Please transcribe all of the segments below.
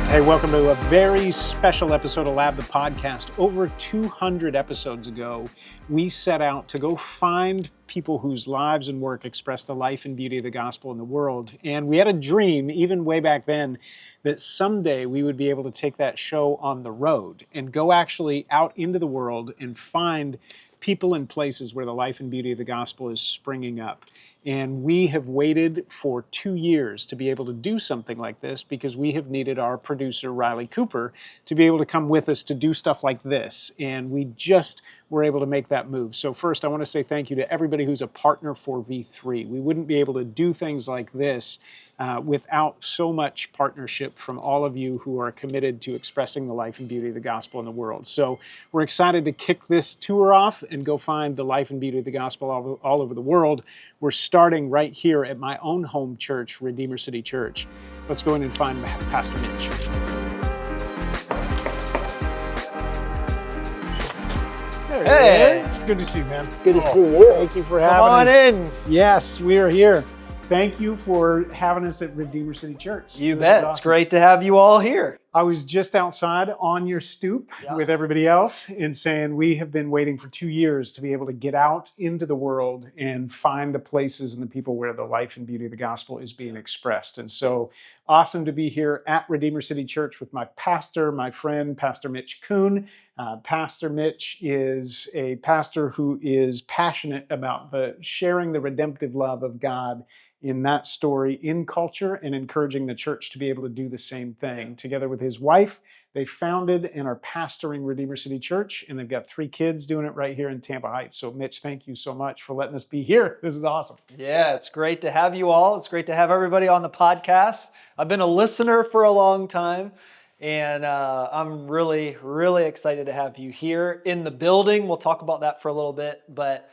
Hey, welcome to a very special episode of Lab the Podcast. Over 200 episodes ago, we set out to go find people whose lives and work express the life and beauty of the gospel in the world. And we had a dream, even way back then, that someday we would be able to take that show on the road and go actually out into the world and find people and places where the life and beauty of the gospel is springing up. And we have waited for 2 years to be able to do something like this because we have needed our producer, Riley Cooper, to be able to come with us to do stuff like this. And we just were able to make that move. So first, I want to say thank you to everybody who's a partner for V3. We wouldn't be able to do things like this without so much partnership from all of you who are committed to expressing the life and beauty of the gospel in the world. So we're excited to kick this tour off and go find the life and beauty of the gospel all over the world. We're starting right here at my own home church, Redeemer City Church. Let's go in and find Pastor Mitch. There it is. Good to see you, man. Good to see you. Thank you for having us. Come on in. Yes, we are here. Thank you for having us at Redeemer City Church. You bet. Awesome. It's great to have you all here. I was just outside on your stoop with everybody else and saying we have been waiting for 2 years to be able to get out into the world and find the places and the people where the life and beauty of the gospel is being expressed. And so awesome to be here at Redeemer City Church with my pastor, my friend, Pastor Mitch Kuhn. Pastor Mitch is a pastor who is passionate about sharing the redemptive love of God in that story in culture and encouraging the church to be able to do the same thing. Together with his wife, they founded and are pastoring Redeemer City Church, and they've got 3 kids doing it right here in Tampa Heights. So Mitch, thank you so much for letting us be here. This is awesome. Yeah, it's great to have you all. It's great to have everybody on the podcast. I've been a listener for a long time, and I'm really, really excited to have you here in the building. We'll talk about that for a little bit, but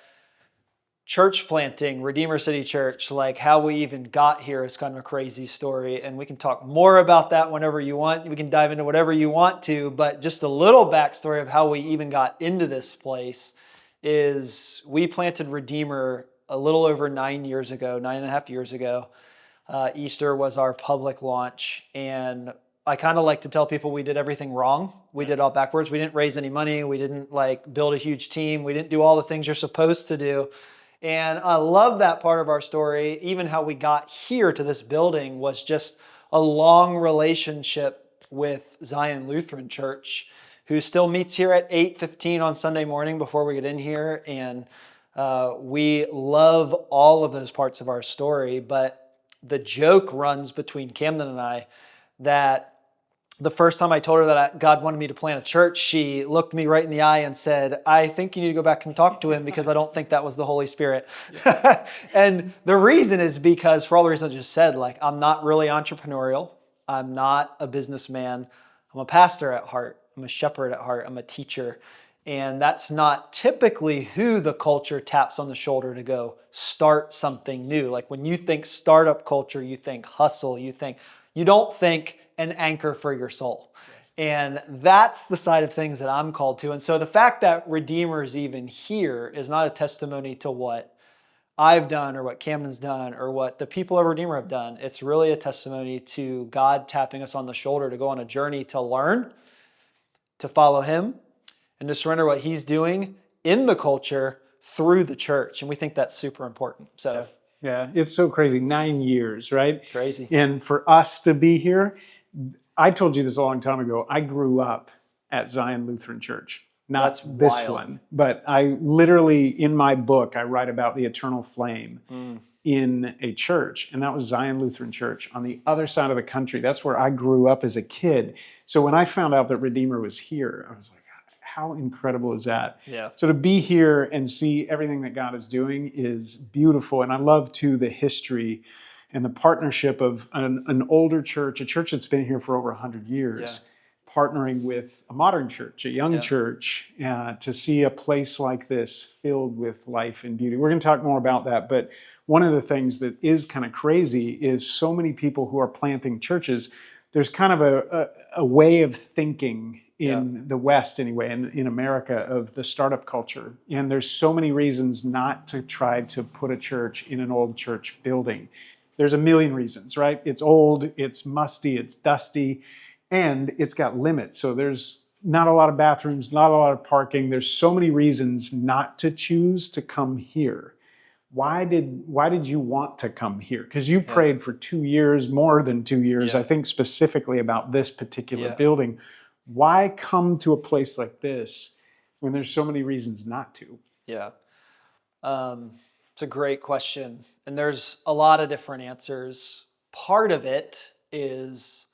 church planting, Redeemer City Church, like how we even got here is kind of a crazy story. And we can talk more about that whenever you want. We can dive into whatever you want to, but just a little backstory of how we even got into this place is we planted Redeemer a little over 9 years ago, 9.5 years ago. Easter was our public launch. And I kind of like to tell people we did everything wrong. We did it all backwards. We didn't raise any money. We didn't build a huge team. We didn't do all the things you're supposed to do. And I love that part of our story. Even how we got here to this building was just a long relationship with Zion Lutheran Church, who still meets here at 8:15 on Sunday morning before we get in here. And we love all of those parts of our story. But the joke runs between Camden and I that the first time I told her that God wanted me to plant a church, she looked me right in the eye and said, I think you need to go back and talk to him because I don't think that was the Holy Spirit. And the reason is because, for all the reasons I just said, I'm not really entrepreneurial. I'm not a businessman. I'm a pastor at heart. I'm a shepherd at heart. I'm a teacher. And that's not typically who the culture taps on the shoulder to go start something new. Like when you think startup culture, you think hustle, you don't think an anchor for your soul. And that's the side of things that I'm called to. And so the fact that Redeemer is even here is not a testimony to what I've done or what Camden's done or what the people of Redeemer have done. It's really a testimony to God tapping us on the shoulder to go on a journey to learn, to follow him, and to surrender what he's doing in the culture through the church. And we think that's super important. So yeah, it's so crazy. 9 years, right? Crazy. And for us to be here, I told you this a long time ago. I grew up at Zion Lutheran Church. Not this one, but I literally, in my book, I write about the eternal flame in a church, and that was Zion Lutheran Church on the other side of the country. That's where I grew up as a kid. So when I found out that Redeemer was here, I was like, how incredible is that? Yeah. So to be here and see everything that God is doing is beautiful. And I love, too, the history and the partnership of an older church, a church that's been here for over 100 years, partnering with a modern church, a young church, to see a place like this filled with life and beauty. We're going to talk more about that, but one of the things that is kind of crazy is so many people who are planting churches. There's kind of a way of thinking in the West anyway, in America, of the startup culture. And there's so many reasons not to try to put a church in an old church building. There's a million reasons, right? It's old, it's musty, it's dusty. and it's got limits. So there's not a lot of bathrooms, not a lot of parking. There's so many reasons not to choose to come here. Why did you want to come here? Because you prayed for 2 years, more than 2 years, I think specifically about this particular building. Why come to a place like this when there's so many reasons not to? Yeah. It's a great question. And there's a lot of different answers. Part of it is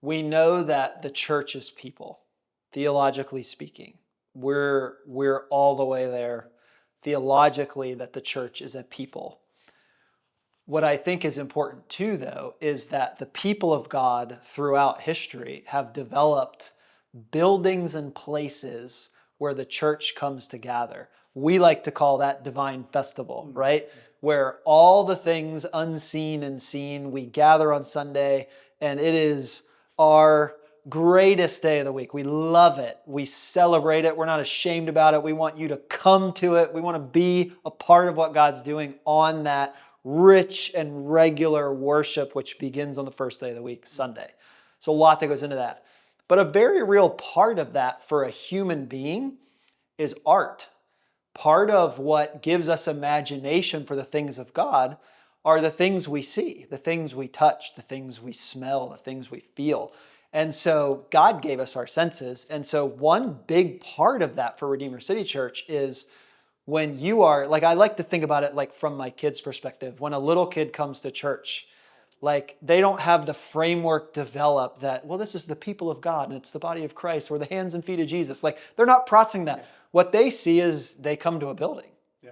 we know that the church is people, theologically speaking. We're all the way there theologically that the church is a people. What I think is important too, though, is that the people of God throughout history have developed buildings and places where the church comes to gather. We like to call that divine festival, right? Where all the things unseen and seen, we gather on Sunday, and it is our greatest day of the week. We love it. We celebrate it. We're not ashamed about it. We want you to come to it. We want to be a part of what God's doing on that rich and regular worship, which begins on the first day of the week, Sunday. So a lot that goes into that. But a very real part of that for a human being is art. Part of what gives us imagination for the things of God are the things we see, the things we touch, the things we smell, the things we feel. And so God gave us our senses. And so one big part of that for Redeemer City Church is when you are, like I like to think about it like from my kid's perspective. When a little kid comes to church, like they don't have the framework developed that, well, this is the people of God and it's the body of Christ or the hands and feet of Jesus. Like they're not processing that. Yeah. What they see is they come to a building. Yeah.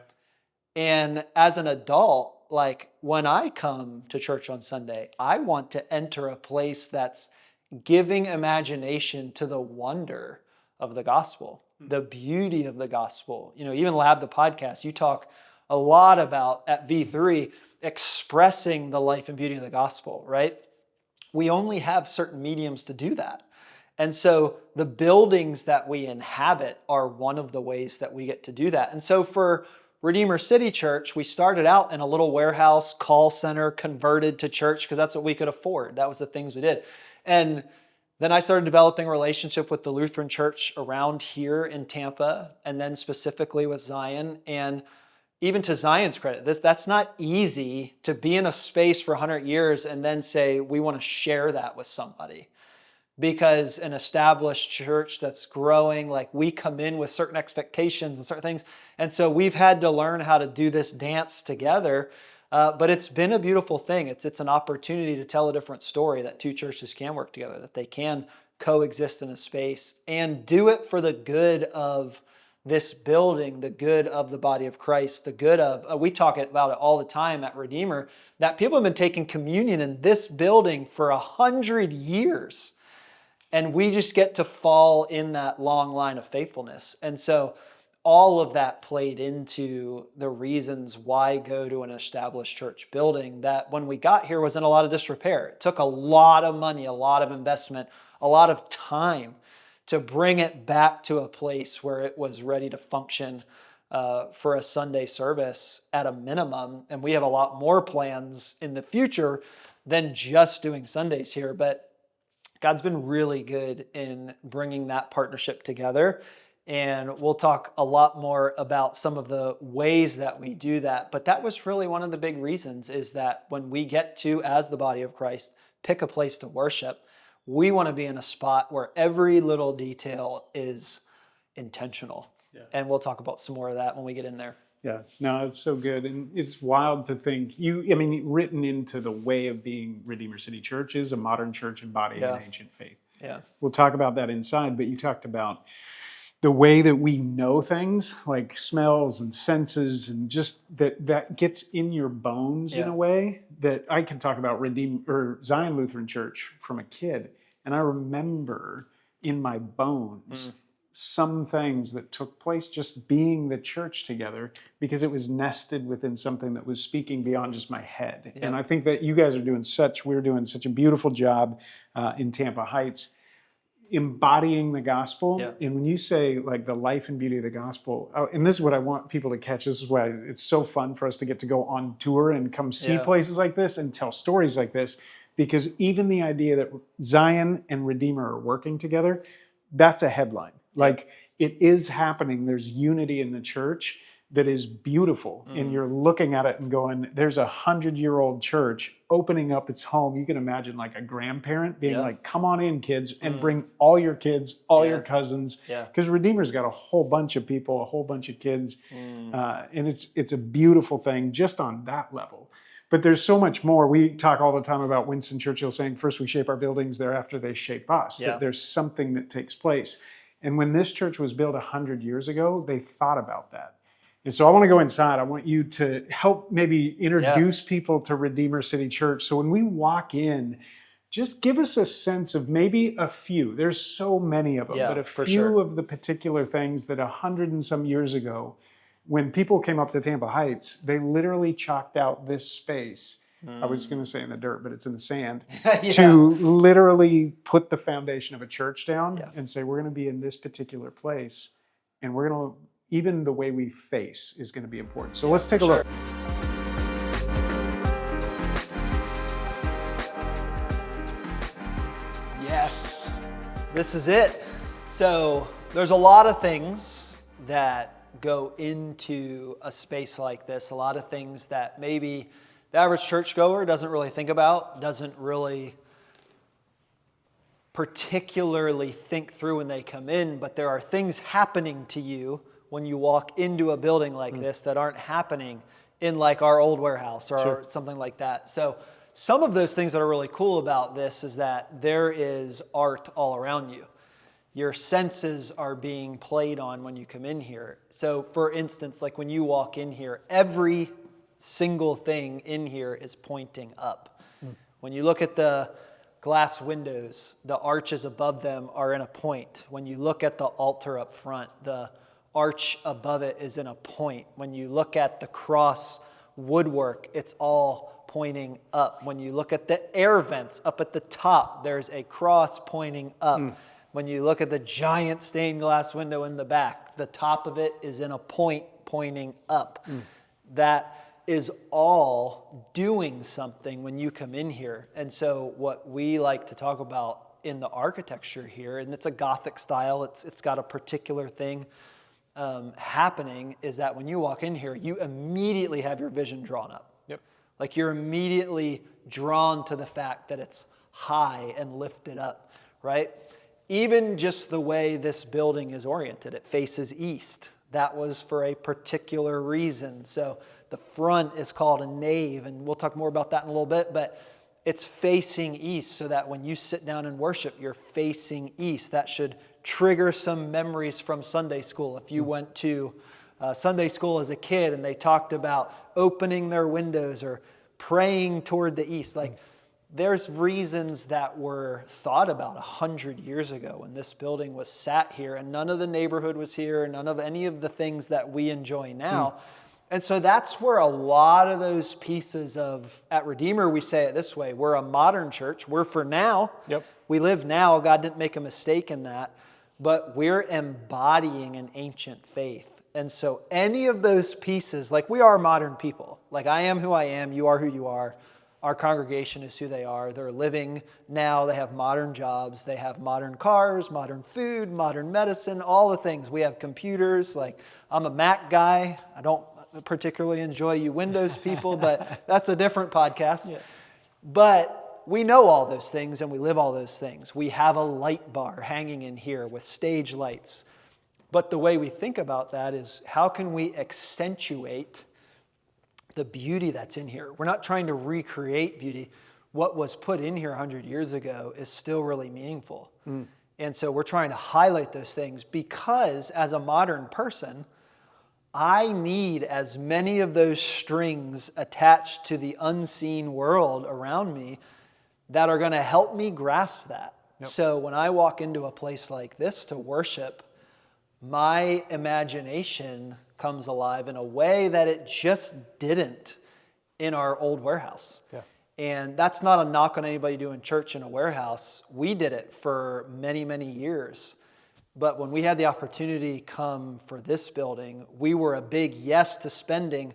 And as an adult, like when I come to church on Sunday, I want to enter a place that's giving imagination to the wonder of the gospel, the beauty of the gospel. You know, even Lab the podcast, you talk a lot about at V3 expressing the life and beauty of the gospel, right? We only have certain mediums to do that. And so the buildings that we inhabit are one of the ways that we get to do that. And so for Redeemer City Church, we started out in a little warehouse call center, converted to church because that's what we could afford. That was the things we did. And then I started developing a relationship with the Lutheran Church around here in Tampa, and then specifically with Zion. And even to Zion's credit, that's not easy to be in a space for 100 years and then say, we want to share that with somebody. Because an established church that's growing, like we come in with certain expectations and certain things. And so we've had to learn how to do this dance together. But it's been a beautiful thing. It's an opportunity to tell a different story that two churches can work together, that they can coexist in a space and do it for the good of this building, the good of the body of Christ, the good of, we talk about it all the time at Redeemer, that people have been taking communion in this building for 100 years. And we just get to fall in that long line of faithfulness. And so all of that played into the reasons why go to an established church building that when we got here was in a lot of disrepair. It took a lot of money, a lot of investment, a lot of time to bring it back to a place where it was ready to function for a Sunday service at a minimum. And we have a lot more plans in the future than just doing Sundays here. But God's been really good in bringing that partnership together. And we'll talk a lot more about some of the ways that we do that. But that was really one of the big reasons is that when we get to, as the body of Christ, pick a place to worship, we want to be in a spot where every little detail is intentional. Yeah. And we'll talk about some more of that when we get in there. Yeah, no, it's so good. And it's wild to think, written into the way of being Redeemer City Church is a modern church embodying an ancient faith. Yeah. We'll talk about that inside, but you talked about the way that we know things, like smells and senses, and just that gets in your bones in a way that I can talk about Zion Lutheran Church from a kid. And I remember in my bones some things that took place just being the church together because it was nested within something that was speaking beyond just my head. Yeah. And I think that you guys are we're doing such a beautiful job in Tampa Heights embodying the gospel. Yeah. And when you say like the life and beauty of the gospel, and this is what I want people to catch. This is why it's so fun for us to get to go on tour and come see places like this and tell stories like this, because even the idea that Zion and Redeemer are working together, that's a headline. Like, it is happening. There's unity in the church that is beautiful. And you're looking at it and going, there's 100-year-old church opening up its home. You can imagine like a grandparent being like, come on in, kids, and bring all your kids, all your cousins. Because Redeemer's got a whole bunch of people, a whole bunch of kids. And it's a beautiful thing just on that level. But there's so much more. We talk all the time about Winston Churchill saying, first we shape our buildings, thereafter they shape us. That there's something that takes place. And when this church was built 100 years ago, they thought about that. And so I want to go inside. I want you to help maybe introduce people to Redeemer City Church. So when we walk in, just give us a sense of maybe a few. There's so many of them, but a few of the particular things that 100 and some years ago, when people came up to Tampa Heights, they literally chalked out this space. I was going to say in the dirt, but it's in the sand, to literally put the foundation of a church down and say, we're going to be in this particular place. And we're going to, even the way we face is going to be important. So let's take a look. Yes, this is it. So there's a lot of things that go into a space like this, a lot of things that maybe the average churchgoer doesn't really think about, doesn't really particularly think through when they come in, but there are things happening to you when you walk into a building like this that aren't happening in like our old warehouse or something like that. So some of those things that are really cool about this is that there is art all around you. Your senses are being played on when you come in here. So for instance, like when you walk in here, every single thing in here is pointing up. When you look at the glass windows, the arches above them are in a point. When you look at the altar up front, the arch above it is in a point. When you look at the cross woodwork, it's all pointing up. When you look at the air vents up at the top, there's a cross pointing up. When you look at the giant stained glass window in the back, the top of it is in a point pointing up. That is all doing something when you come in here. And so what we like to talk about in the architecture here, and it's a Gothic style, it's got a particular thing happening, is that when you walk in here, you immediately have your vision drawn up. Like you're immediately drawn to the fact that it's high and lifted up, right? Even just the way this building is oriented, it faces east. That was for a particular reason. So the front is called a nave, and we'll talk more about that in a little bit, but it's facing east so that when you sit down and worship, you're facing east. That should trigger some memories from Sunday school. If you went to Sunday school as a kid and they talked about opening their windows or praying toward the east, like there's reasons that were thought about 100 years ago when this building was sat here, and none of the neighborhood was here, none of any of the things that we enjoy now. And so that's where a lot of those pieces of, at Redeemer, we say it this way, we're a modern church. We're for now. We live now. God didn't make a mistake in that. But we're embodying an ancient faith. And so any of those pieces, like we are modern people. Like I am who I am. You are who you are. Our congregation is who they are. They're living now. They have modern jobs. They have modern cars, modern food, modern medicine, all the things. We have computers. Like I'm a Mac guy. I don't particularly enjoy you Windows people, but that's a different podcast. But we know all those things and we live all those things. We have a light bar hanging in here with stage lights. But the way we think about that is how can we accentuate the beauty that's in here? We're not trying to recreate beauty. What was put in here 100 years ago is still really meaningful. And so we're trying to highlight those things because as a modern person, I need as many of those strings attached to the unseen world around me that are going to help me grasp that. So when I walk into a place like this to worship, my imagination comes alive in a way that it just didn't in our old warehouse. And that's not a knock on anybody doing church in a warehouse. We did it for many, many years. But when we had the opportunity come for this building, we were a big yes to spending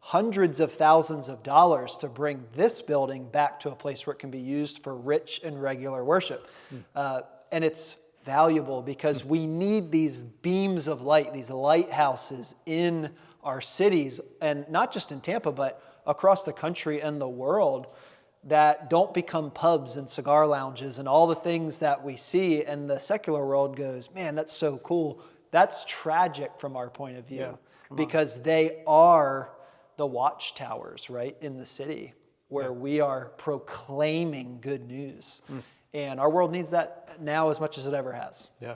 hundreds of thousands of dollars to bring this building back to a place where it can be used for rich and regular worship. And it's valuable because we need these beams of light, these lighthouses in our cities, and not just in Tampa, but across the country and the world, that don't become pubs and cigar lounges and all the things that we see. And the secular world goes, man, that's so cool. That's tragic from our point of view, because they are the watchtowers, right, in the city where we are proclaiming good news. And our world needs that now as much as it ever has. Yeah.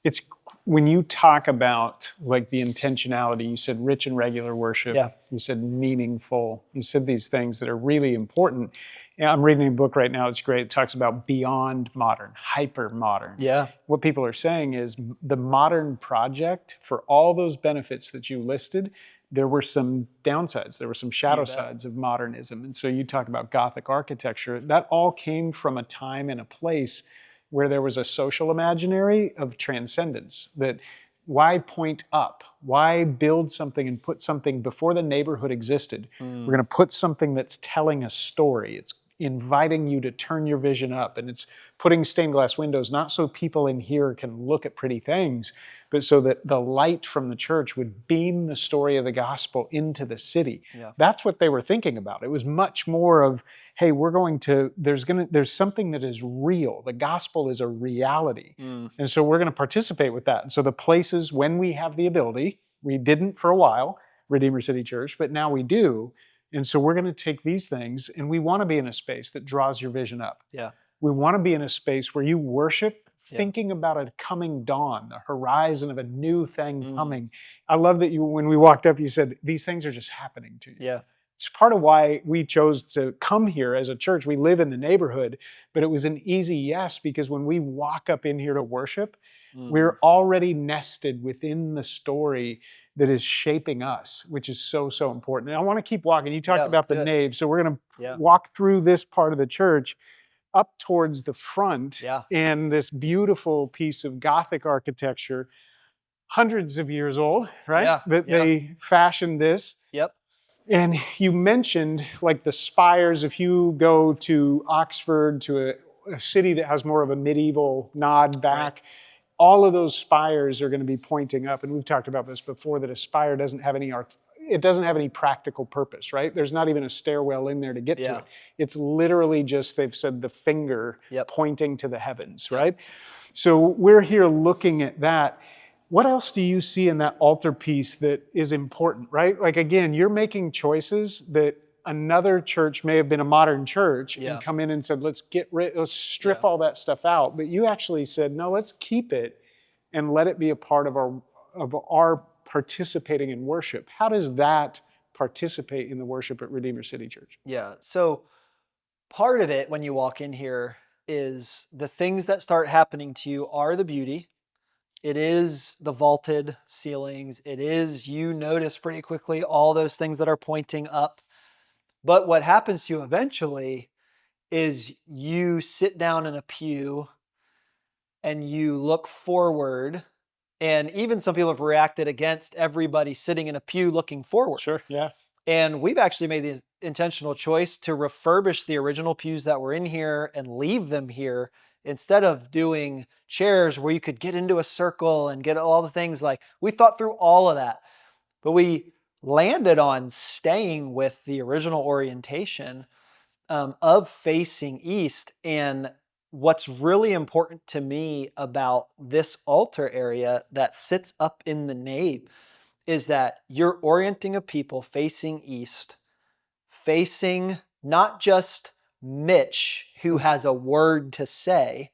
It's when you talk about like the intentionality, you said rich and regular worship, you said meaningful, you said these things that are really important. And I'm reading a book right now, it's great. It talks about beyond modern, hyper modern. Yeah. What people are saying is the modern project, for all those benefits that you listed, there were some downsides, there were some shadow sides of modernism. And so you talk about Gothic architecture, that all came from a time and a place where there was a social imaginary of transcendence. That why point up? Why build something and put something before the neighborhood existed? We're going to put something that's telling a story. It's inviting you to turn your vision up, and it's putting stained glass windows, not so people in here can look at pretty things, but so that the light from the church would beam the story of the gospel into the city. That's what they were thinking about. It was much more of, hey, there's something that is real. The gospel is a reality. And so we're going to participate with that. And so the places, when we have the ability, we didn't for a while, Redeemer City Church, but now we do. And so we're going to take these things, and we want to be in a space that draws your vision up. We want to be in a space where you worship thinking about a coming dawn, the horizon of a new thing coming. I love that when we walked up, you said, these things are just happening to you. It's part of why we chose to come here as a church. We live in the neighborhood, but it was an easy yes, because when we walk up in here to worship, we're already nested within the story that is shaping us, which is so, so important. And I want to keep walking. You talked about the nave, so we're going to walk through this part of the church up towards the front, and this beautiful piece of Gothic architecture, hundreds of years old, right? They fashioned this. And you mentioned like the spires. If you go to Oxford, to a city that has more of a medieval nod back, all of those spires are going to be pointing up. And we've talked about this before, that a spire doesn't have any practical purpose, right? There's not even a stairwell in there to get to it. It's literally just, they've said, the finger pointing to the heavens, right? So we're here looking at that. What else do you see in that altarpiece that is important, right? Like, again, you're making choices that another church may have been a modern church and come in and said, let's strip all that stuff out. But you actually said, no, let's keep it and let it be a part of our participating in worship. How does that participate in the worship at Redeemer City Church? So part of it when you walk in here is the things that start happening to you are the beauty. It is the vaulted ceilings. It is, you notice pretty quickly all those things that are pointing up. But what happens to you eventually is you sit down in a pew and you look forward. And even some people have reacted against everybody sitting in a pew looking forward. And we've actually made the intentional choice to refurbish the original pews that were in here and leave them here, instead of doing chairs where you could get into a circle and get all the things. Like, we thought through all of that, but we landed on staying with the original orientation of facing east. And what's really important to me about this altar area that sits up in the nave is that you're orienting a people facing east, facing not just Mitch, who has a word to say,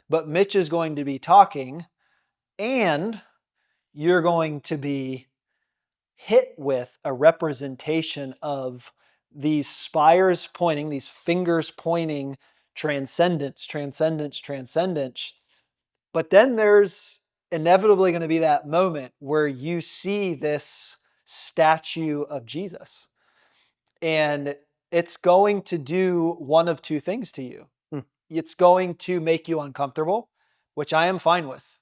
but Mitch is going to be talking, and you're going to be hit with a representation of these spires pointing, these fingers pointing, transcendence, transcendence, transcendence. But then there's inevitably going to be that moment where you see this statue of Jesus, and it's going to do one of two things to you. It's going to make you uncomfortable, which I am fine with.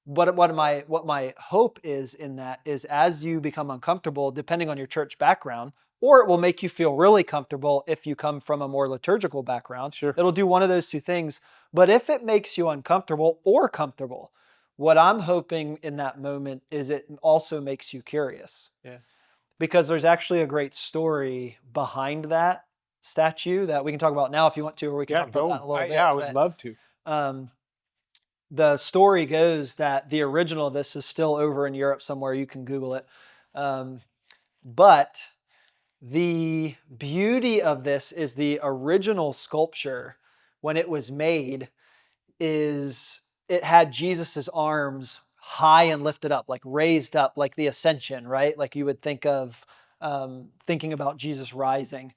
But what my hope is in that is as you become uncomfortable, depending on your church background, or it will make you feel really comfortable if you come from a more liturgical background. Sure. It'll do one of those two things. But if it makes you uncomfortable or comfortable, what I'm hoping in that moment is it also makes you curious. Yeah. Because there's actually a great story behind that statue that we can talk about now if you want to, or we can talk about that in a little bit. Yeah, I would love to. Um, the story goes that the original of this is still over in Europe somewhere. You can Google it. But the beauty of this is the original sculpture, when it was made, is it had Jesus's arms high and lifted up, like raised up, like the ascension, right? Like you would think of thinking about Jesus rising.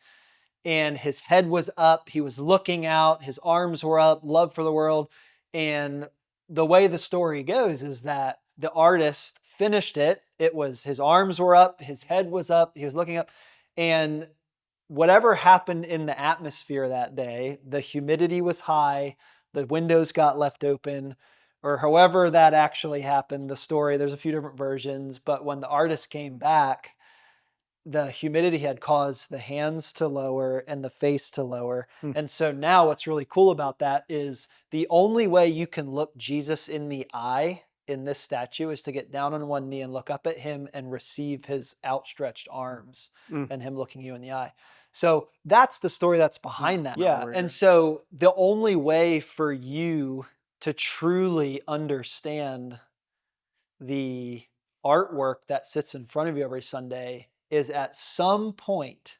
And his head was up, he was looking out, his arms were up, love for the world. And the way the story goes is that the artist finished it. It was his arms were up, his head was up, he was looking up. And whatever happened in the atmosphere that day, the humidity was high, the windows got left open, or however that actually happened. The story, there's a few different versions, but when the artist came back, the humidity had caused the hands to lower and the face to lower. And so now what's really cool about that is the only way you can look Jesus in the eye in this statue is to get down on one knee and look up at him and receive his outstretched arms and him looking you in the eye. So that's the story that's behind that. Yeah. And so the only way for you to truly understand the artwork that sits in front of you every Sunday is at some point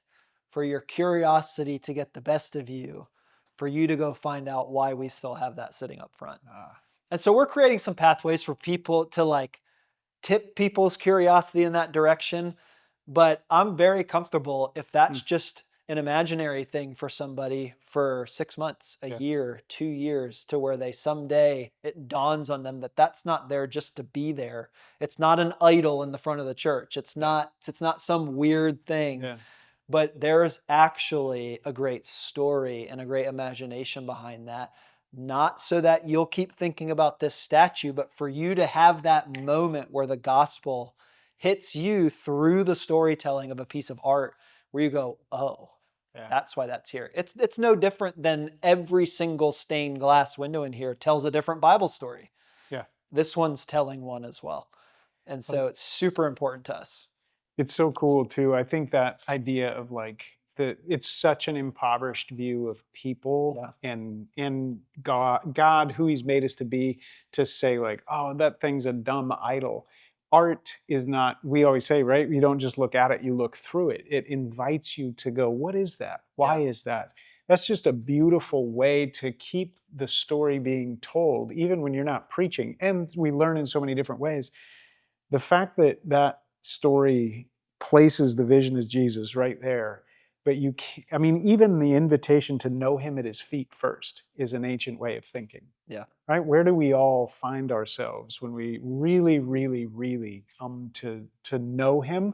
for your curiosity to get the best of you, for you to go find out why we still have that sitting up front. And so we're creating some pathways for people to like tip people's curiosity in that direction. But I'm very comfortable if that's just an imaginary thing for somebody for 6 months, a year, 2 years, to where they someday it dawns on them that that's not there just to be there. It's not an idol in the front of the church. It's not some weird thing. Yeah. But there's actually a great story and a great imagination behind that. Not so that you'll keep thinking about this statue, but for you to have that moment where the gospel hits you through the storytelling of a piece of art where you go, oh, that's why that's here. It's no different than every single stained glass window in here tells a different Bible story. Yeah. This one's telling one as well. And so it's super important to us. It's so cool too. I think that idea of like it's such an impoverished view of people and God, who he's made us to be, to say like, oh, that thing's a dumb idol. Art is not, we always say, right? You don't just look at it, you look through it. It invites you to go, what is that? Why is that? That's just a beautiful way to keep the story being told, even when you're not preaching. And we learn in so many different ways. The fact that that story places the vision as Jesus right there, but you can't, I mean, even the invitation to know him at his feet first is an ancient way of thinking. Yeah. Right? Where do we all find ourselves when we really, really, really come to know him?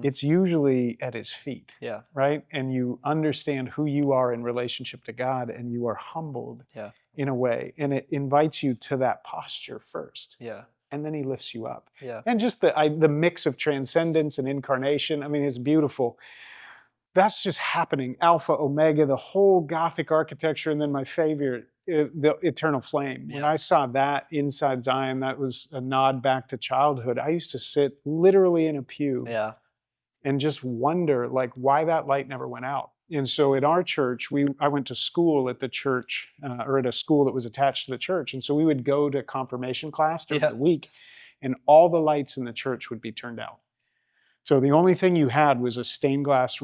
It's usually at his feet. Yeah. Right? And you understand who you are in relationship to God, and you are humbled in a way. And it invites you to that posture first. Yeah. And then he lifts you up. Yeah. And just the mix of transcendence and incarnation, I mean, it's beautiful. That's just happening. Alpha, Omega, the whole Gothic architecture, and then my favorite, the eternal flame. When I saw that inside Zion, that was a nod back to childhood. I used to sit literally in a pew and just wonder like why that light never went out. And so in our church, I went to school at the church, or at a school that was attached to the church. And so we would go to confirmation class during the week, and all the lights in the church would be turned out. So the only thing you had was a stained glass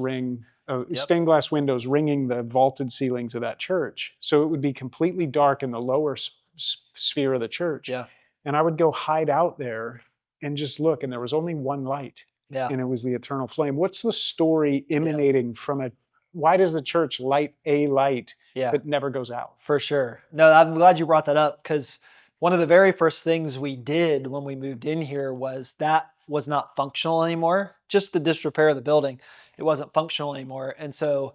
stained glass windows ringing the vaulted ceilings of that church. So it would be completely dark in the lower sphere of the church. Yeah. And I would go hide out there and just look, and there was only one light. Yeah. And it was the eternal flame. What's the story emanating from why does the church light a light that never goes out? For sure. No, I'm glad you brought that up, because one of the very first things we did when we moved in here was that was not functional anymore. Just the disrepair of the building, it wasn't functional anymore. And so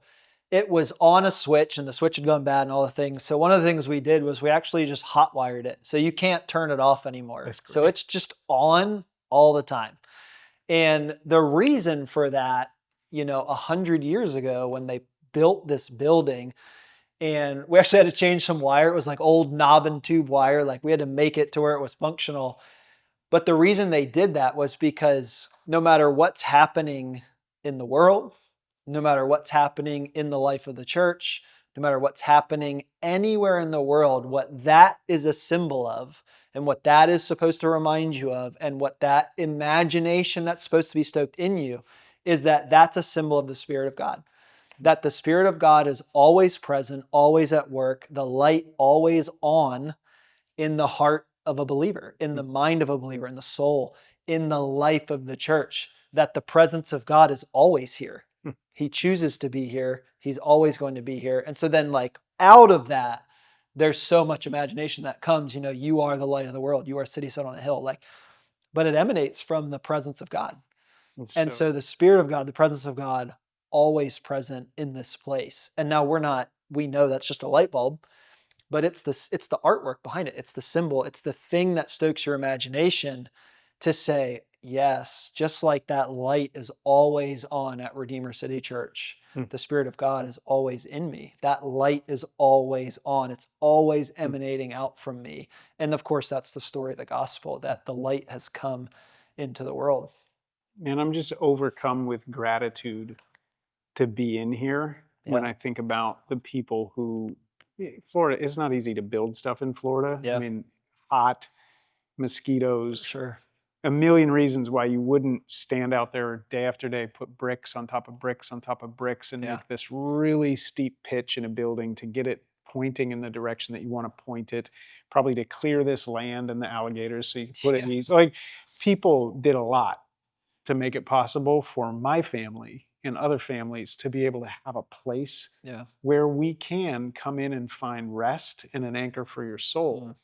it was on a switch and the switch had gone bad and all the things. So one of the things we did was we actually just hot wired it. So you can't turn it off anymore. That's So great. it's just on all the time. And the reason for that, 100 years ago when they built this building, and we actually had to change some wire. It was like old knob and tube wire. Like we had to make it to where it was functional. But the reason they did that was because no matter what's happening in the world, no matter what's happening in the life of the church, no matter what's happening anywhere in the world, what that is a symbol of and what that is supposed to remind you of and what that imagination that's supposed to be stoked in you is that that's a symbol of the Spirit of God. That the Spirit of God is always present, always at work, the light always on in the heart of a believer, in the mind of a believer, in the soul, in the life of the church, that the presence of God is always here. He chooses to be here. He's always going to be here. And so then like out of that, there's so much imagination that comes, you are the light of the world. You are a city set on a hill. But it emanates from the presence of God. And so the Spirit of God, the presence of God, always present in this place. And now we know that's just a light bulb, but it's the artwork behind it. It's the symbol. It's the thing that stokes your imagination to say, yes, just like that light is always on at Redeemer City Church, the Spirit of God is always in me. That light is always on. It's always emanating out from me. And of course, that's the story of the gospel, that the light has come into the world. Man, I'm just overcome with gratitude to be in here when I think about the people who, Florida, it's not easy to build stuff in Florida. Yeah. I mean, hot, mosquitoes, Sure. a million reasons why you wouldn't stand out there day after day, put bricks on top of bricks on top of bricks and make this really steep pitch in a building to get it pointing in the direction that you want to point it, probably to clear this land and the alligators so you can put it in these. Like, people did a lot to make it possible for my family and other families to be able to have a place where we can come in and find rest and an anchor for your soul.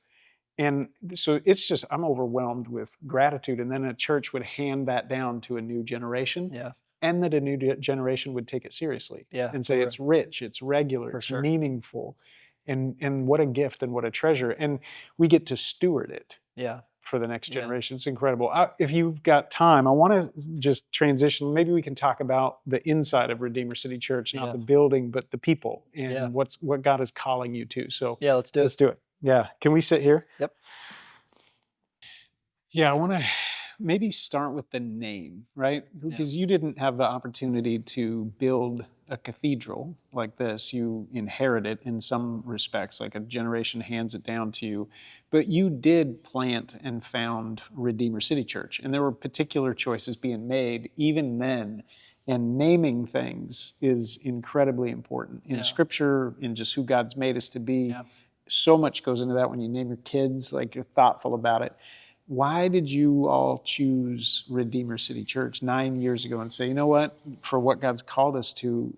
And so it's just, I'm overwhelmed with gratitude. And then a church would hand that down to a new generation, and that a new generation would take it seriously and say it's rich, it's regular, it's meaningful. And what a gift and what a treasure. And we get to steward it for the next generation. It's incredible. If you've got time, I want to just transition. Maybe we can talk about the inside of Redeemer City Church, not the building, but the people and what God is calling you to. So let's do it. Yeah. Can we sit here? Yep. Yeah, I want to maybe start with the name, right? Because you didn't have the opportunity to build a cathedral like this. You inherit it in some respects, like a generation hands it down to you. But you did plant and found Redeemer City Church. And there were particular choices being made even then. And naming things is incredibly important in Scripture, in just who God's made us to be. So much goes into that when you name your kids, like you're thoughtful about it. Why did you all choose Redeemer City Church 9 years ago and say, you know what, for what God's called us to,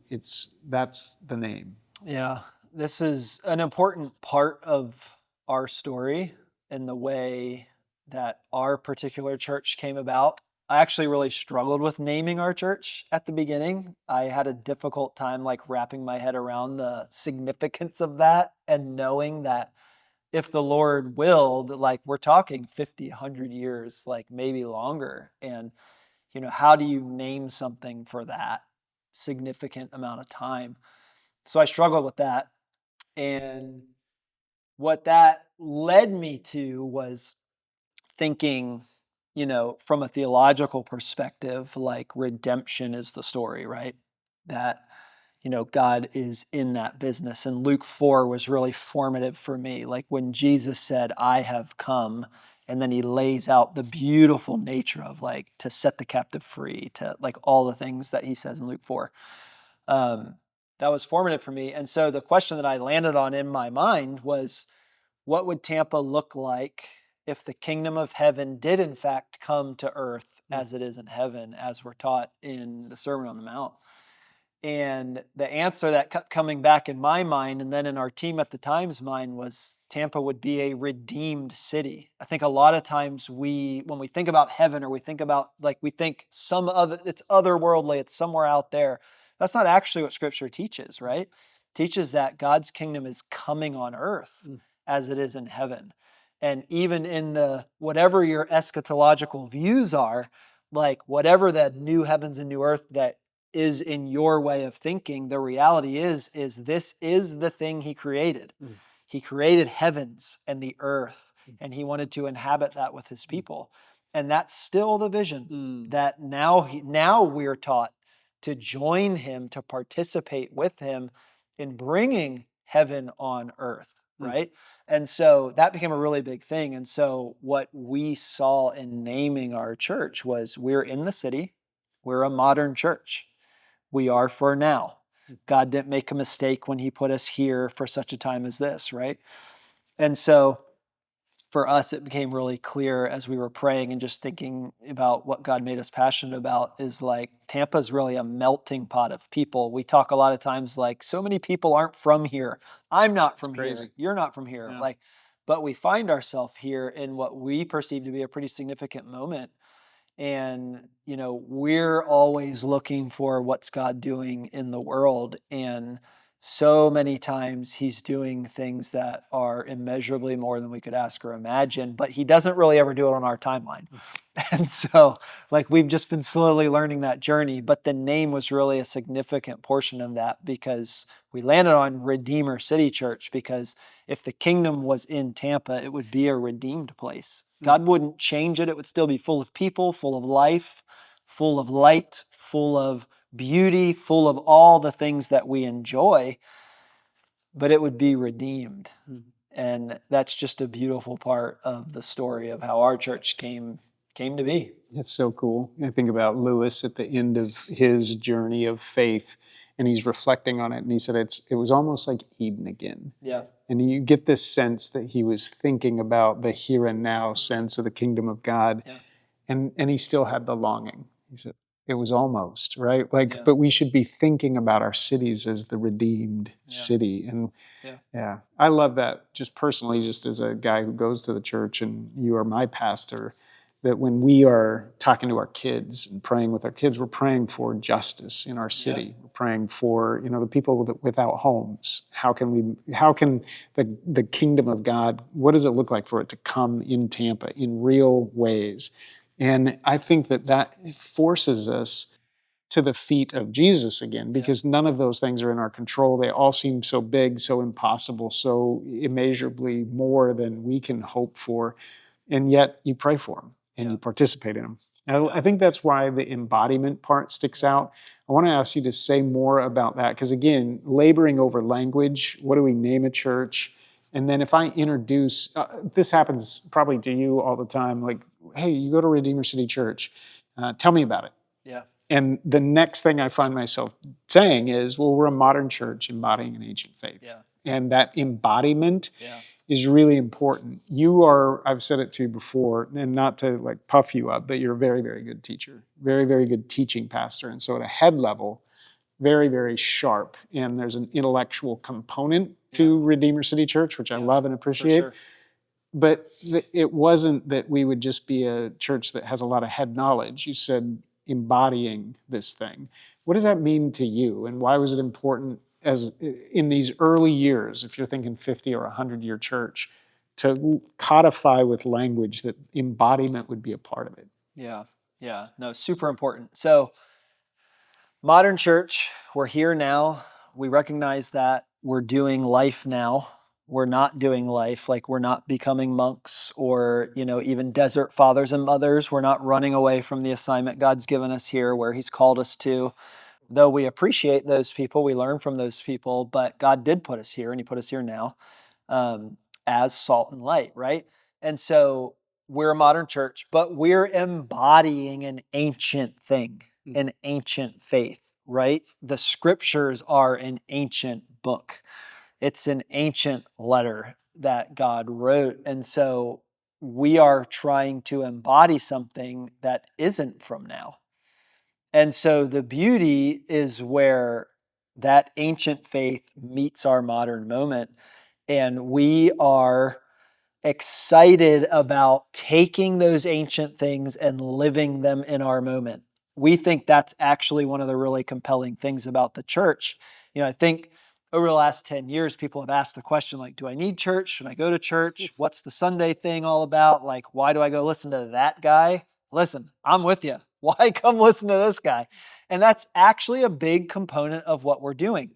that's the name? Yeah, this is an important part of our story and the way that our particular church came about. I actually really struggled with naming our church at the beginning. I had a difficult time like wrapping my head around the significance of that and knowing that if the Lord willed, like we're talking 50, 100 years, like maybe longer. And, how do you name something for that significant amount of time? So I struggled with that. And what that led me to was thinking, from a theological perspective, like redemption is the story, right? That, God is in that business. And Luke 4 was really formative for me. Like when Jesus said, I have come, and then he lays out the beautiful nature of like to set the captive free, to like all the things that he says in Luke 4. That was formative for me. And so the question that I landed on in my mind was, what would Tampa look like if the kingdom of heaven did in fact come to earth as it is in heaven, as we're taught in the Sermon on the Mount? And the answer that kept coming back in my mind and then in our team at the time's mind was Tampa would be a redeemed city. I think a lot of times when we think about heaven or we think about we think it's otherworldly, it's somewhere out there. That's not actually what Scripture teaches, right? It teaches that God's kingdom is coming on earth as it is in heaven. And even in the whatever your eschatological views are, like whatever that new heavens and new earth that is in your way of thinking, the reality is this is the thing he created. He created heavens and the earth, and he wanted to inhabit that with his people. And that's still the vision that now we're taught to join him, to participate with him in bringing heaven on earth, right? And so that became a really big thing. And so what we saw in naming our church was we're in the city, we're a modern church. We are for now. God didn't make a mistake when he put us here for such a time as this, right? And so for us, it became really clear as we were praying and just thinking about what God made us passionate about is like Tampa is really a melting pot of people. We talk a lot of times like so many people aren't from here. I'm not from here. You're not from here. Yeah. But we find ourselves here in what we perceive to be a pretty significant moment. And, we're always looking for what's God doing in the world. And so many times he's doing things that are immeasurably more than we could ask or imagine, but he doesn't really ever do it on our timeline. And so we've just been slowly learning that journey, but the name was really a significant portion of that because we landed on Redeemer City Church because if the kingdom was in Tampa, it would be a redeemed place. God wouldn't change it. It would still be full of people, full of life, full of light, full of beauty, full of all the things that we enjoy, but it would be redeemed. And that's just a beautiful part of the story of how our church came to be. It's so cool. I think about Lewis at the end of his journey of faith, and he's reflecting on it, and he said it was almost like Eden again. Yeah. And you get this sense that he was thinking about the here and now sense of the kingdom of God, and he still had the longing. He said, it was almost, right? But we should be thinking about our cities as the redeemed city. And I love that just personally, just as a guy who goes to the church and you are my pastor, that when we are talking to our kids and praying with our kids, we're praying for justice in our city. We're praying for, the people without homes. How can the kingdom of God, what does it look like for it to come in Tampa in real ways? And I think that forces us to the feet of Jesus again, because none of those things are in our control. They all seem so big, so impossible, so immeasurably more than we can hope for. And yet you pray for them and you participate in them. I think that's why the embodiment part sticks out. I want to ask you to say more about that, because again, laboring over language, what do we name a church? And then if I introduce, this happens probably to you all the time, like, hey, you go to Redeemer City Church, tell me about it. Yeah. And the next thing I find myself saying is, well, we're a modern church embodying an ancient faith. Yeah. And that embodiment is really important. I've said it to you before, and not to puff you up, but you're a very, very good teacher, very, very good teaching pastor. And so at a head level, very, very sharp. And there's an intellectual component to Redeemer City Church, which I love and appreciate. For sure. But it wasn't that we would just be a church that has a lot of head knowledge. You said embodying this thing. What does that mean to you? And why was it important as in these early years, if you're thinking 50 or 100-year church, to codify with language that embodiment would be a part of it? Yeah. No, super important. So modern church, we're here now. We recognize that we're doing life now. We're not doing life, we're not becoming monks or, even desert fathers and mothers. We're not running away from the assignment God's given us here where he's called us to. Though we appreciate those people, we learn from those people, but God did put us here and he put us here now as salt and light, right? And so we're a modern church, but we're embodying an ancient thing, an ancient faith, right? The scriptures are an ancient book. It's an ancient letter that God wrote. And so we are trying to embody something that isn't from now. And so the beauty is where that ancient faith meets our modern moment. And we are excited about taking those ancient things and living them in our moment. we think that's actually one of the really compelling things about the church. I think over the last 10 years, people have asked the question, like, do I need church? Should I go to church? What's the Sunday thing all about? Like, why do I go listen to that guy? Listen, I'm with you. Why come listen to this guy? And that's actually a big component of what we're doing.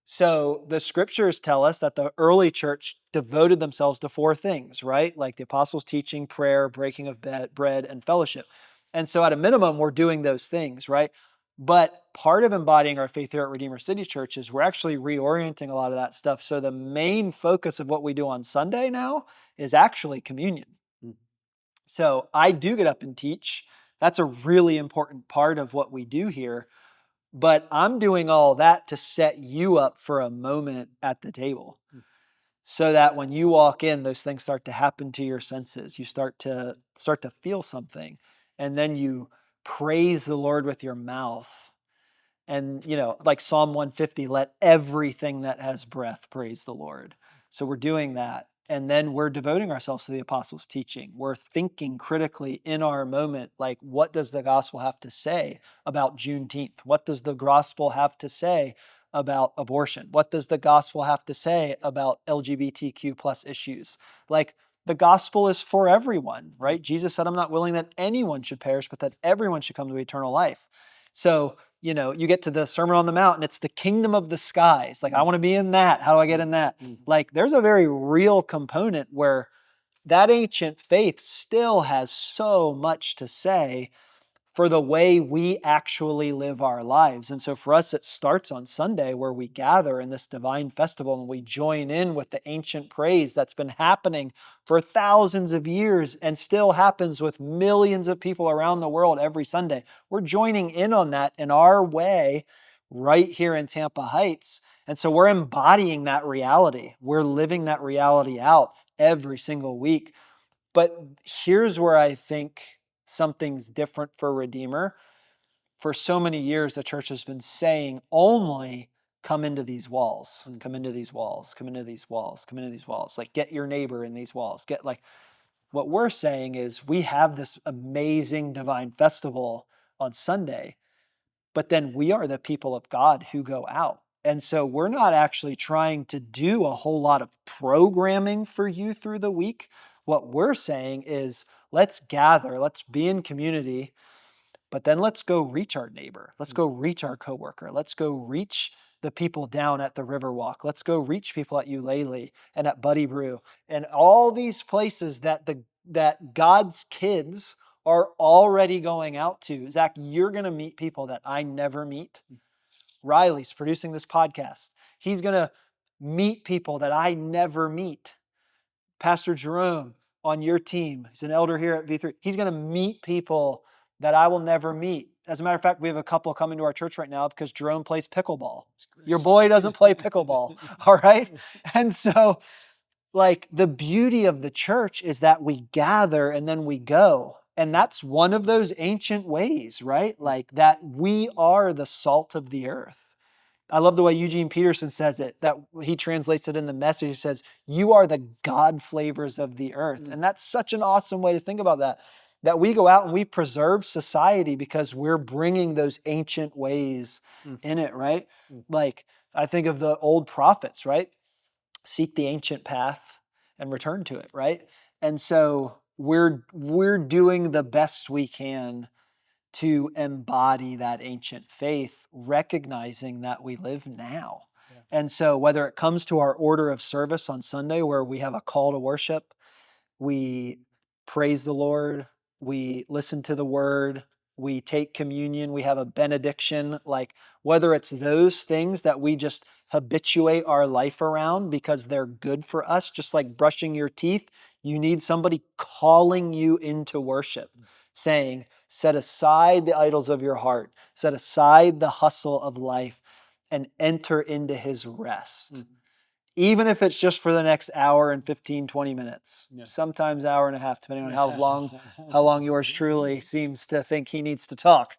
So the scriptures tell us that the early church devoted themselves to 4 things, right? Like the apostles' teaching, prayer, breaking of bread, and fellowship. And so at a minimum, we're doing those things, right? But part of embodying our faith here at Redeemer City Church is we're actually reorienting a lot of that stuff. So the main focus of what we do on Sunday now is actually communion. So I do get up and teach. That's a really important part of what we do here. But I'm doing all that to set you up for a moment at the table so that when you walk in, those things start to happen to your senses. You start to feel something, and then you praise the Lord with your mouth. And, like Psalm 150, let everything that has breath praise the Lord. So we're doing that. And then we're devoting ourselves to the apostles' teaching. We're thinking critically in our moment, like, what does the gospel have to say about Juneteenth? What does the gospel have to say about abortion? What does the gospel have to say about LGBTQ plus issues? Like, the gospel is for everyone, right? Jesus said, I'm not willing that anyone should perish, but that everyone should come to eternal life. So, you get to the Sermon on the Mount and it's the kingdom of the skies. Like, I want to be in that. How do I get in that? Like, there's a very real component where that ancient faith still has so much to say for the way we actually live our lives. And so for us, it starts on Sunday where we gather in this divine festival and we join in with the ancient praise that's been happening for thousands of years and still happens with millions of people around the world every Sunday. We're joining in on that in our way right here in Tampa Heights. And so we're embodying that reality. We're living that reality out every single week. But here's where I think something's different for Redeemer. For so many years, the church has been saying only come into these walls, come into these walls, come into these walls, come into these walls. Like, get your neighbor in these walls. What we're saying is we have this amazing divine festival on Sunday, but then we are the people of God who go out. And so we're not actually trying to do a whole lot of programming for you through the week. What we're saying is let's gather, let's be in community, but then let's go reach our neighbor. Let's go reach our coworker. Let's go reach the people down at the Riverwalk. Let's go reach people at Eulalie and at Buddy Brew and all these places that God's kids are already going out to. Zach, you're going to meet people that I never meet. Riley's producing this podcast. He's going to meet people that I never meet. Pastor Jerome on your team, he's an elder here at V3. He's going to meet people that I will never meet. As a matter of fact, we have a couple coming to our church right now because Jerome plays pickleball. Your boy doesn't play pickleball, all right? And so, like, the beauty of the church is that we gather and then we go. And that's one of those ancient ways, right? Like, that we are the salt of the earth. I love the way Eugene Peterson says it, that he translates it in the Message. He says, you are the God flavors of the earth. And that's such an awesome way to think about that we go out and we preserve society because we're bringing those ancient ways in it, right? Like, I think of the old prophets, right? Seek the ancient path and return to it, right? And so we're doing the best we can to embody that ancient faith, recognizing that we live now. Yeah. And so whether it comes to our order of service on Sunday where we have a call to worship, we praise the Lord, we listen to the word, we take communion, we have a benediction, like whether it's those things that we just habituate our life around because they're good for us, just like brushing your teeth, you need somebody calling you into worship, saying, set aside the idols of your heart, set aside the hustle of life, and enter into his rest. Even if it's just for the next hour and 15, 20 minutes, sometimes hour and a half, depending on how long yours truly seems to think he needs to talk,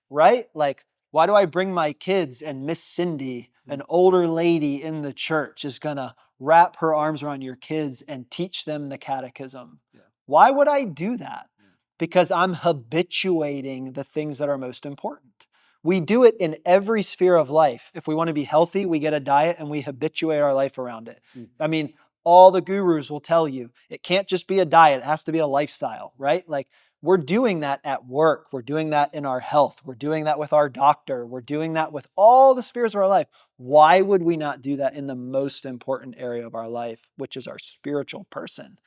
right? Like, why do I bring my kids and Miss Cindy, an older lady in the church, is going to wrap her arms around your kids and teach them the catechism? Yeah. Why would I do that? because I'm habituating the things that are most important. We do it in every sphere of life. If we want to be healthy, we get a diet and we habituate our life around it. I mean, all the gurus will tell you it can't just be a diet, it has to be a lifestyle, right? Like, we're doing that at work. We're doing that in our health. We're doing that with our doctor. We're doing that with all the spheres of our life. Why would we not do that in the most important area of our life, which is our spiritual person,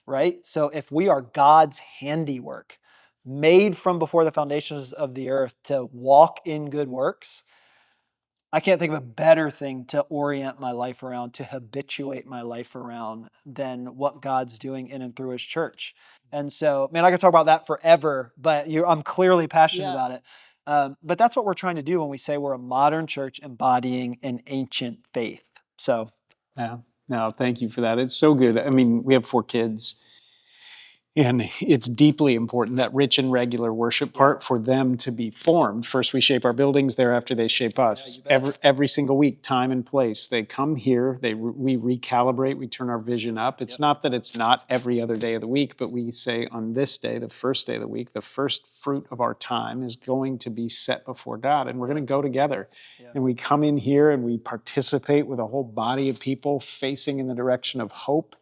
right? So if we are God's handiwork, made from before the foundations of the earth to walk in good works, I can't think of a better thing to orient my life around, to habituate my life around than what God's doing in and through his church. And so, man, I could talk about that forever, but I'm clearly passionate about it. But that's what we're trying to do when we say we're a modern church embodying an ancient faith. So, Yeah. No, thank you for that. It's so good. I mean, we have 4 kids. And it's deeply important, that rich and regular worship part, for them to be formed. First, we shape our buildings. Thereafter, they shape us. Every single week, time and place. They come here. We recalibrate. We turn our vision up. It's not that it's not every other day of the week, but we say on this day, the first day of the week, the first fruit of our time is going to be set before God. And we're going to go together. And we come in here and we participate with a whole body of people facing in the direction of hope.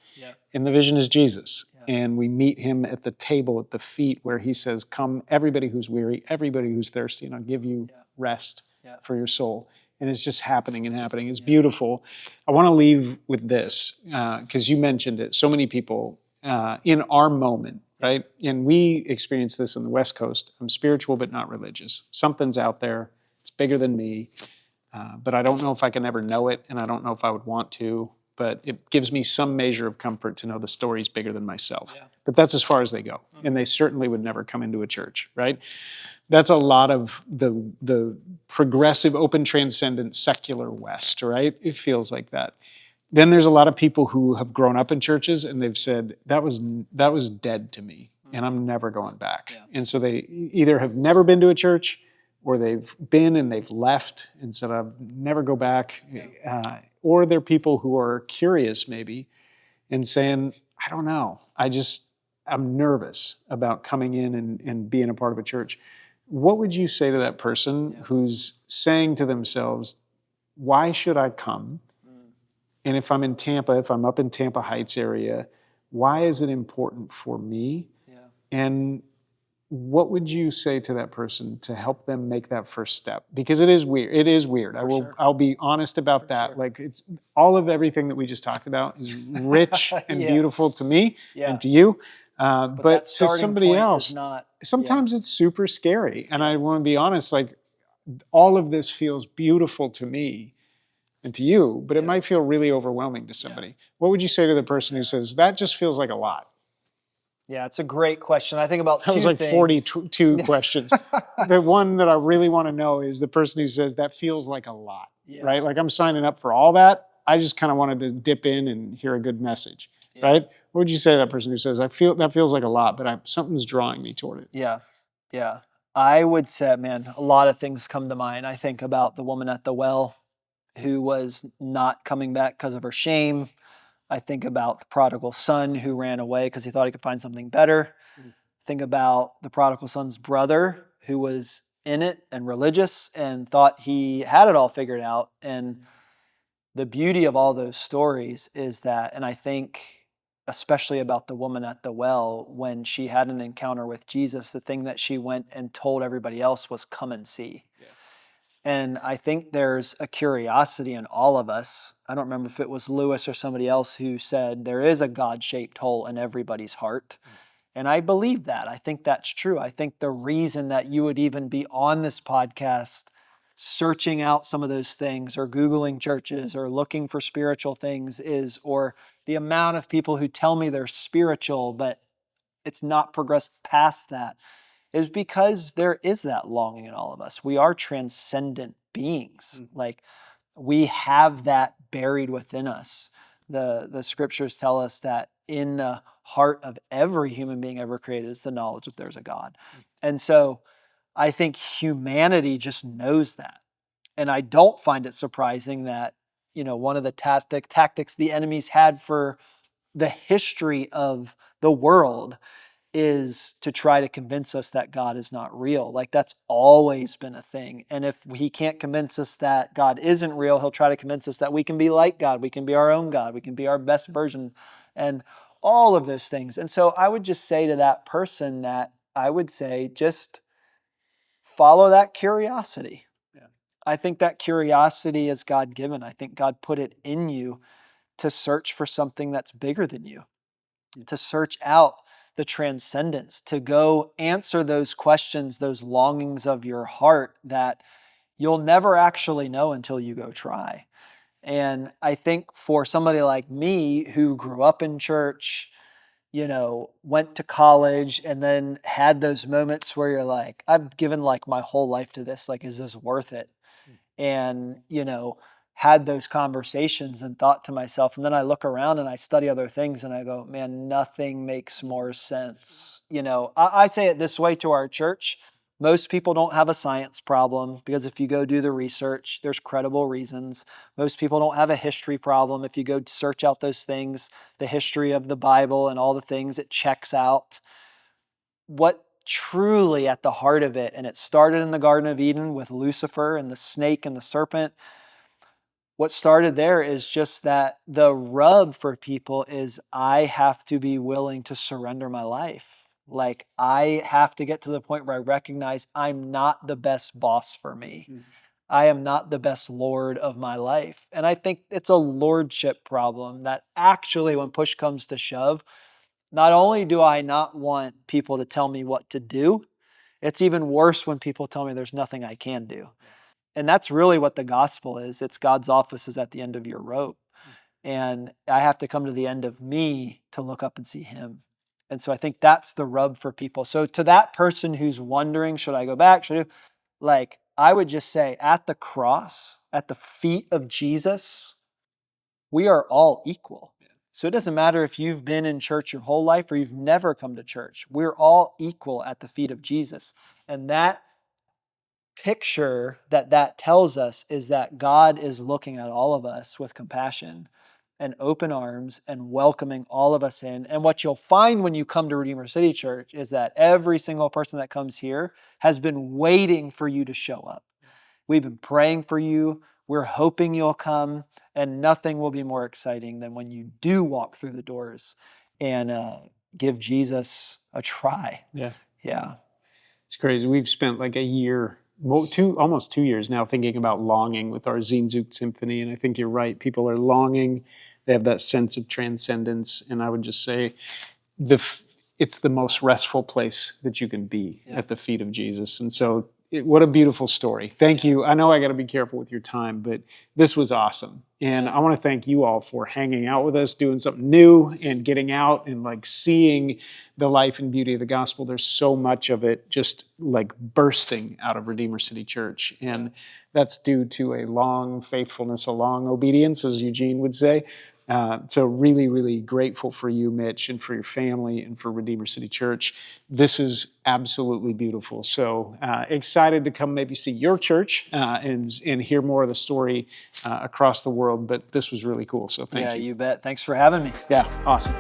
And the vision is Jesus. And we meet him at the table, at the feet, where he says, come, everybody who's weary, everybody who's thirsty, and I'll give you rest for your soul. And it's just happening and happening. It's beautiful. I want to leave with this, because you mentioned it. So many people in our moment, right? And we experience this on the West Coast. I'm spiritual, but not religious. Something's out there. It's bigger than me. But I don't know if I can ever know it, and I don't know if I would want to. But it gives me some measure of comfort to know the story's bigger than myself. But that's as far as they go. And they certainly would never come into a church, right? That's a lot of the progressive, open, transcendent, secular West, right? It feels like that. Then there's a lot of people who have grown up in churches and they've said, that was dead to me, and I'm never going back. And so they either have never been to a church, or they've been and they've left and said, I'll never go back. Or they're people who are curious maybe and saying, I don't know, I'm nervous about coming in and being a part of a church. What would you say to that person who's saying to themselves, why should I come? And if I'm in Tampa, if I'm up in Tampa Heights area, why is it important for me? And what would you say to that person to help them make that first step? Because it is weird. It is weird. I'll be honest about that. Like, it's all of everything that we just talked about is rich and beautiful to me and to you. But to somebody else, sometimes it's super scary. And I want to be honest, like, all of this feels beautiful to me and to you, but it might feel really overwhelming to somebody. What would you say to the person who says, that just feels like a lot? Yeah, it's a great question. I think about That was like 42 questions. The one that I really want to know is the person who says that feels like a lot, right? Like, I'm signing up for all that. I just kind of wanted to dip in and hear a good message, right? What would you say to that person who says, that feels like a lot, but something's drawing me toward it? Yeah. I would say, man, a lot of things come to mind. I think about the woman at the well who was not coming back because of her shame. I think about the prodigal son who ran away because he thought he could find something better. Think about the prodigal son's brother who was in it and religious and thought he had it all figured out. And the beauty of all those stories is that, and I think especially about the woman at the well, when she had an encounter with Jesus, the thing that she went and told everybody else was, come and see. And I think there's a curiosity in all of us. I don't remember if it was Lewis or somebody else who said there is a God-shaped hole in everybody's heart. And I believe that. I think that's true. I think the reason that you would even be on this podcast searching out some of those things or Googling churches or looking for spiritual things or the amount of people who tell me they're spiritual, but it's not progressed past that, is because there is that longing in all of us. We are transcendent beings. Like, we have that buried within us. The scriptures tell us that in the heart of every human being ever created is the knowledge that there's a God. And so I think humanity just knows that. And I don't find it surprising that, one of the tactics the enemies had for the history of the world is to try to convince us that God is not real. Like that's always been a thing. And if he can't convince us that God isn't real, he'll try to convince us that we can be like God, we can be our own God, we can be our best version, and all of those things. And so I would just say to that person that I would say, just follow that curiosity. Yeah. I think that curiosity is God given. I think God put it in you to search for something that's bigger than you, to search out the transcendence, to go answer those questions, those longings of your heart that you'll never actually know until you go try. And I think for somebody like me who grew up in church, went to college and then had those moments where you're like, I've given like my whole life to this, like, is this worth it? And, had those conversations and thought to myself, and then I look around and I study other things and I go, man, nothing makes more sense. I say it this way to our church. Most people don't have a science problem because if you go do the research, there's credible reasons. Most people don't have a history problem. If you go search out those things, the history of the Bible and all the things, it checks out. What truly at the heart of it, and it started in the Garden of Eden with Lucifer and the snake and the serpent, what started there is just that the rub for people is I have to be willing to surrender my life. Like I have to get to the point where I recognize I'm not the best boss for me. I am not the best Lord of my life. And I think it's a lordship problem that actually, when push comes to shove, not only do I not want people to tell me what to do, it's even worse when people tell me there's nothing I can do. And that's really what the gospel is. It's God's office is at the end of your rope. And I have to come to the end of me to look up and see him. And so I think that's the rub for people. So to that person who's wondering, should I go back? Should I do? Like, I would just say at the cross, at the feet of Jesus, we are all equal. So it doesn't matter if you've been in church your whole life or you've never come to church. We're all equal at the feet of Jesus. And that picture that tells us is that God is looking at all of us with compassion and open arms and welcoming all of us in. And what you'll find when you come to Redeemer City Church is that every single person that comes here has been waiting for you to show up. We've been praying for you. We're hoping you'll come, and nothing will be more exciting than when you do walk through the doors and give Jesus a try. Yeah. Yeah. It's crazy. We've spent like a year, almost 2 years now, thinking about longing with our Sehnsucht Symphony. And I think you're right. People are longing. They have that sense of transcendence. And I would just say it's the most restful place that you can be at the feet of Jesus. And so what a beautiful story. Thank you. I know I got to be careful with your time, but this was awesome. And I want to thank you all for hanging out with us, doing something new and getting out and like seeing the life and beauty of the gospel. There's so much of it just like bursting out of Redeemer City Church. And that's due to a long faithfulness, a long obedience, as Eugene would say. So really, really grateful for you, Mitch, and for your family and for Redeemer City Church. This is absolutely beautiful. So excited to come maybe see your church and hear more of the story across the world. But this was really cool. So thank you. Yeah, you bet. Thanks for having me. Yeah, awesome.